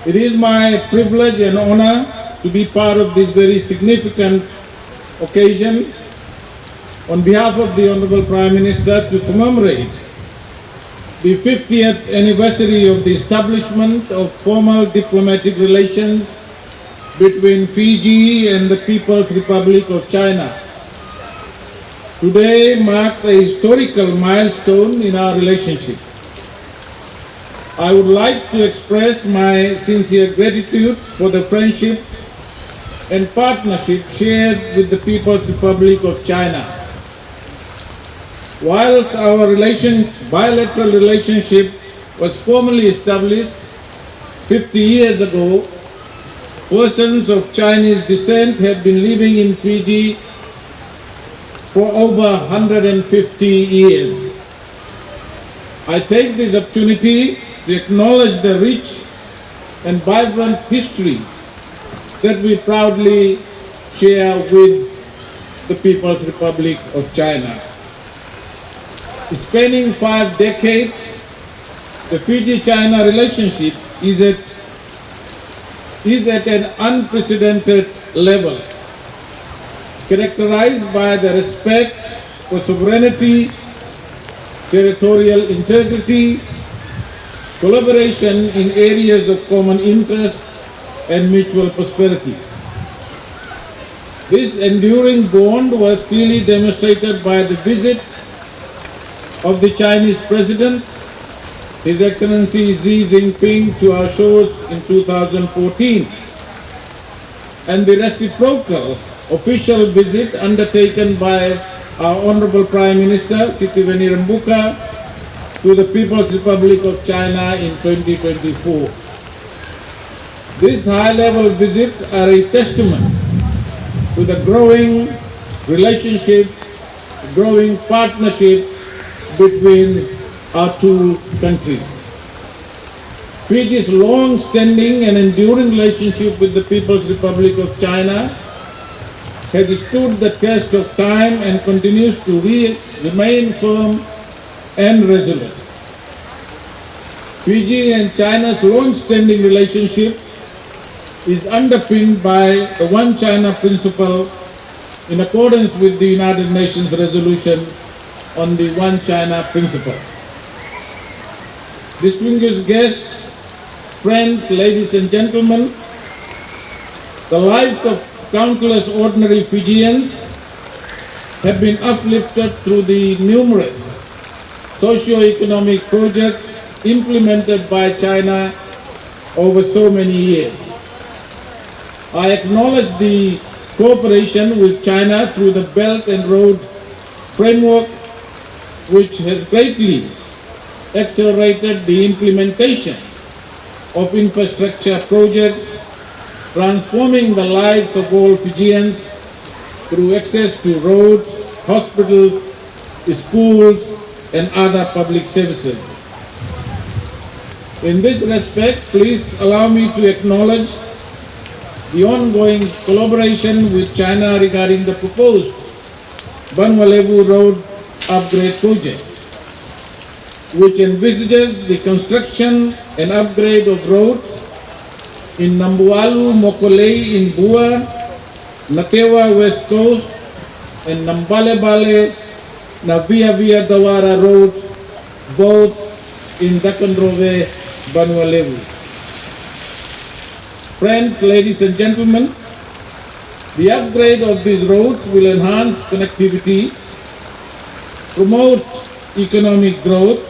It is my privilege and honor to be part of this very significant occasion on behalf of the Honorable Prime Minister to commemorate the 50th anniversary of the establishment of formal diplomatic relations between Fiji and the People's Republic of China. Today marks a historical milestone in our relationship. I would like to express my sincere gratitude for the friendship and partnership shared with the People's Republic of China. Whilst our bilateral relationship was formally established 50 years ago, persons of Chinese descent have been living in Fiji for over 150 years. I take this opportunity to acknowledge the rich and vibrant history that we proudly share with the People's Republic of China. Spanning 5 decades, the Fiji-China relationship is at an unprecedented level, characterized by the respect for sovereignty, territorial integrity, collaboration in areas of common interest, and mutual prosperity. This enduring bond was clearly demonstrated by the visit of the Chinese President, His Excellency Xi Jinping, to our shores in 2014, and the reciprocal official visit undertaken by our Honorable Prime Minister Siti Venirambuka to the People's Republic of China in 2024. These high-level visits are a testament to the growing relationship, growing partnership between our two countries. Fiji's long-standing and enduring relationship with the People's Republic of China has stood the test of time and continues to remain firm and resolute. Fiji and China's long-standing relationship is underpinned by the One China principle in accordance with the United Nations resolution on the One China principle. Distinguished guests, friends, ladies and gentlemen, the lives of countless ordinary Fijians have been uplifted through the numerous socio-economic projects implemented by China over so many years. I acknowledge the cooperation with China through the Belt and Road Framework, which has greatly accelerated the implementation of infrastructure projects, transforming the lives of all Fijians through access to roads, hospitals, schools, and other public services. In this respect, please allow me to acknowledge the ongoing collaboration with China regarding the proposed Banwalevu Road Upgrade Project, which envisages the construction and upgrade of roads in Nambualu, Mokolei in Bua, Natewa West Coast, and Nambalebale, Navia Dawara roads, both in Dakandrove, Banwalevu. Friends, ladies and gentlemen, the upgrade of these roads will enhance connectivity, promote economic growth,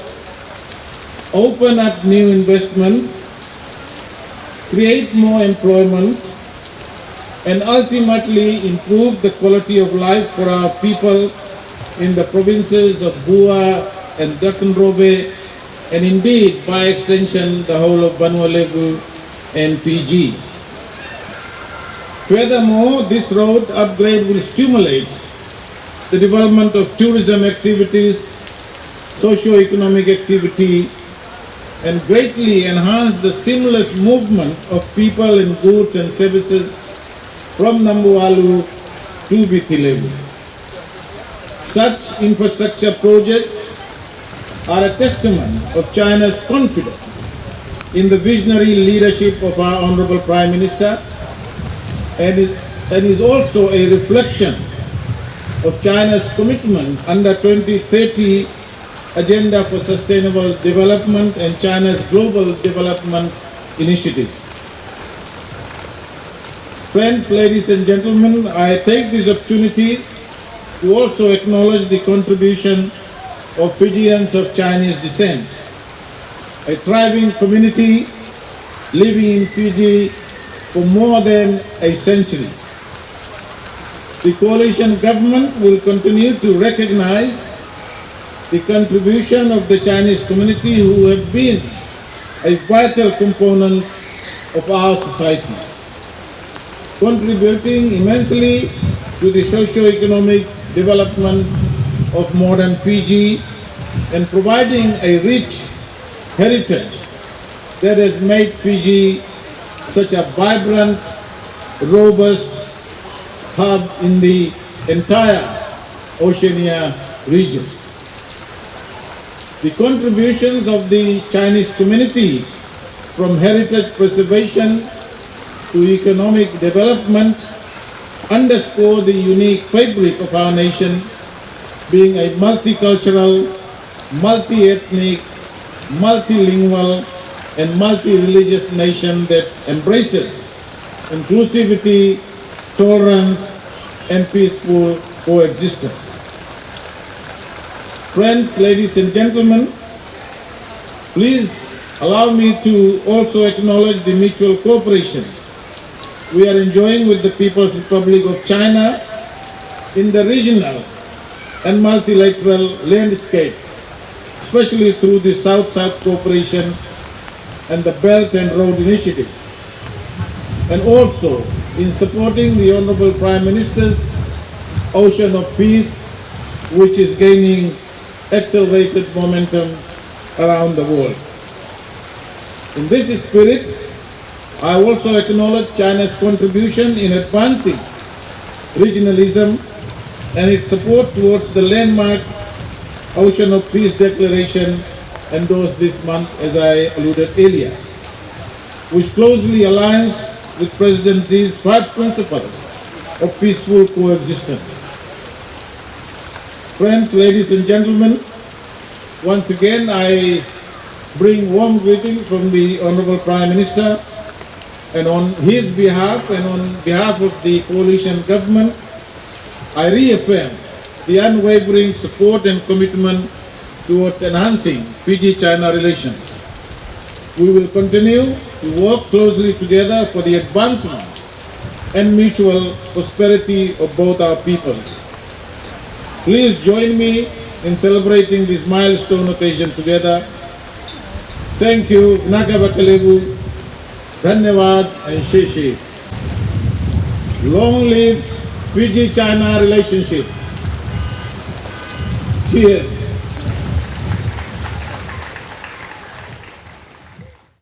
open up new investments, create more employment, and ultimately improve the quality of life for our people in the provinces of Bua and Dakandrove, and indeed, by extension, the whole of Banwalevu and Fiji. Furthermore, this road upgrade will stimulate the development of tourism activities, socio-economic activity, and greatly enhance the seamless movement of people and goods and services from Nambualu to Bipilevu. Such infrastructure projects are a testament of China's confidence in the visionary leadership of our Honorable Prime Minister, and is also a reflection of China's commitment under 2030 Agenda for Sustainable Development and China's Global Development Initiative. Friends, ladies and gentlemen, I take this opportunity to also acknowledge the contribution of Fijians of Chinese descent, a thriving community living in Fiji for more than a century. The coalition government will continue to recognize the contribution of the Chinese community who have been a vital component of our society, contributing immensely to the socio-economic development of modern Fiji and providing a rich heritage that has made Fiji such a vibrant, robust hub in the entire Oceania region. The contributions of the Chinese community from heritage preservation to economic development underscore the unique fabric of our nation, being a multicultural, multi-ethnic, multilingual, and multi-religious nation that embraces inclusivity, tolerance, and peaceful coexistence. Friends, ladies and gentlemen, please allow me to also acknowledge the mutual cooperation we are enjoying with the People's Republic of China in the regional and multilateral landscape, especially through the South-South cooperation and the Belt and Road Initiative, and also in supporting the Honorable Prime Minister's Ocean of Peace, which is gaining accelerated momentum around the world. In this spirit, I also acknowledge China's contribution in advancing regionalism and its support towards the landmark Ocean of Peace Declaration endorsed this month, as I alluded earlier, which closely aligns with President Xi's 5 principles of peaceful coexistence. Friends, ladies and gentlemen, once again I bring warm greetings from the Honorable Prime Minister, and on his behalf and on behalf of the coalition government, I reaffirm the unwavering support and commitment towards enhancing Fiji-China relations. We will continue to work closely together for the advancement and mutual prosperity of both our peoples. Please join me in celebrating this milestone occasion together. Thank you, Nagabakalebu, Dhanyavad, and Shishi. Long live Fiji-China relationship. Cheers.